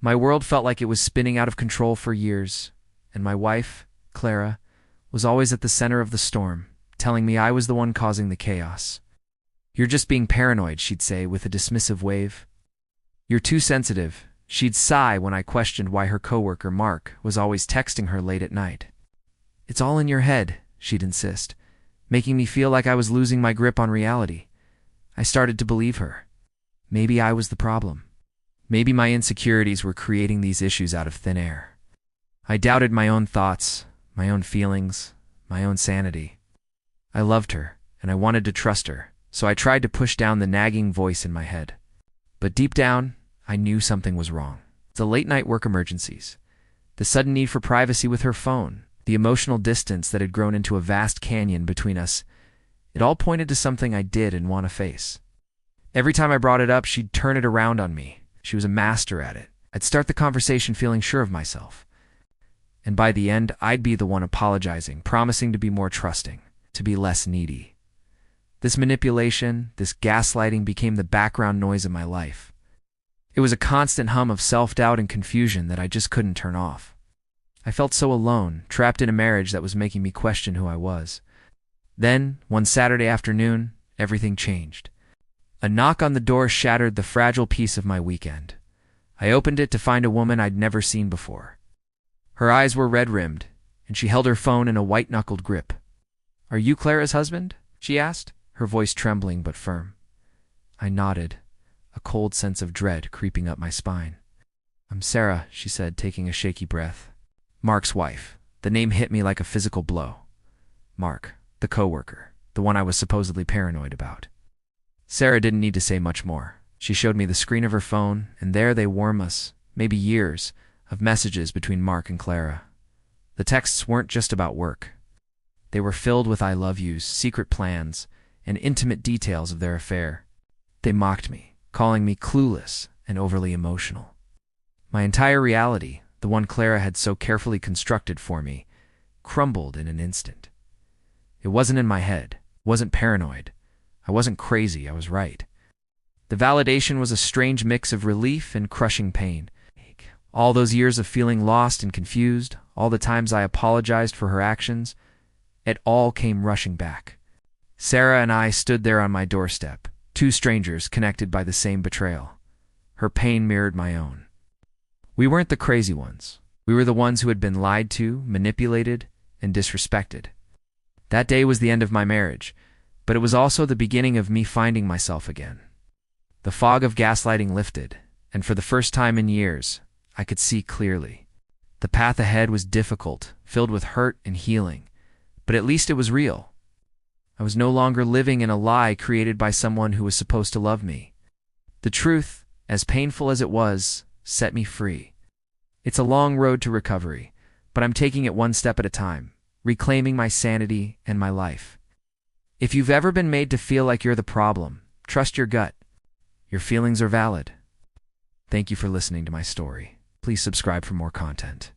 My world felt like it was spinning out of control for years, and my wife, Clara, was always at the center of the storm, telling me I was the one causing the chaos. "You're just being paranoid," she'd say with a dismissive wave. "You're too sensitive," she'd sigh when I questioned why her coworker, Mark, was always texting her late at night. "It's all in your head," she'd insist, making me feel like I was losing my grip on reality. I started to believe her. Maybe I was the problem. Maybe my insecurities were creating these issues out of thin air. I doubted my own thoughts, my own feelings, my own sanity. I loved her, and I wanted to trust her, so I tried to push down the nagging voice in my head. But deep down, I knew something was wrong. The late-night work emergencies, the sudden need for privacy with her phone, the emotional distance that had grown into a vast canyon between us, it all pointed to something I didn't want to face. Every time I brought it up, she'd turn it around on me. She was a master at it. I'd start the conversation feeling sure of myself. And by the end, I'd be the one apologizing, promising to be more trusting, to be less needy. This manipulation, this gaslighting became the background noise of my life. It was a constant hum of self-doubt and confusion that I just couldn't turn off. I felt so alone, trapped in a marriage that was making me question who I was. Then, one Saturday afternoon, everything changed. A knock on the door shattered the fragile peace of my weekend. I opened it to find a woman I'd never seen before. Her eyes were red-rimmed, and she held her phone in a white-knuckled grip. "Are you Clara's husband?" she asked, her voice trembling but firm. I nodded, a cold sense of dread creeping up my spine. "I'm Sarah," she said, taking a shaky breath. "Mark's wife." The name hit me like a physical blow. Mark, the coworker, the one I was supposedly paranoid about. Sarah didn't need to say much more. She showed me the screen of her phone, and there they warm us, maybe years, of messages between Mark and Clara. The texts weren't just about work. They were filled with "I love yous," secret plans, and intimate details of their affair. They mocked me, calling me clueless and overly emotional. My entire reality, the one Clara had so carefully constructed for me, crumbled in an instant. It wasn't in my head, wasn't paranoid. I wasn't crazy, I was right. The validation was a strange mix of relief and crushing pain. All those years of feeling lost and confused, all the times I apologized for her actions, it all came rushing back. Sarah and I stood there on my doorstep, two strangers connected by the same betrayal. Her pain mirrored my own. We weren't the crazy ones. We were the ones who had been lied to, manipulated, and disrespected. That day was the end of my marriage, but it was also the beginning of me finding myself again. The fog of gaslighting lifted, and for the first time in years, I could see clearly. The path ahead was difficult, filled with hurt and healing, but at least it was real. I was no longer living in a lie created by someone who was supposed to love me. The truth, as painful as it was, set me free. It's a long road to recovery, but I'm taking it one step at a time, reclaiming my sanity and my life. If you've ever been made to feel like you're the problem, trust your gut. Your feelings are valid. Thank you for listening to my story. Please subscribe for more content.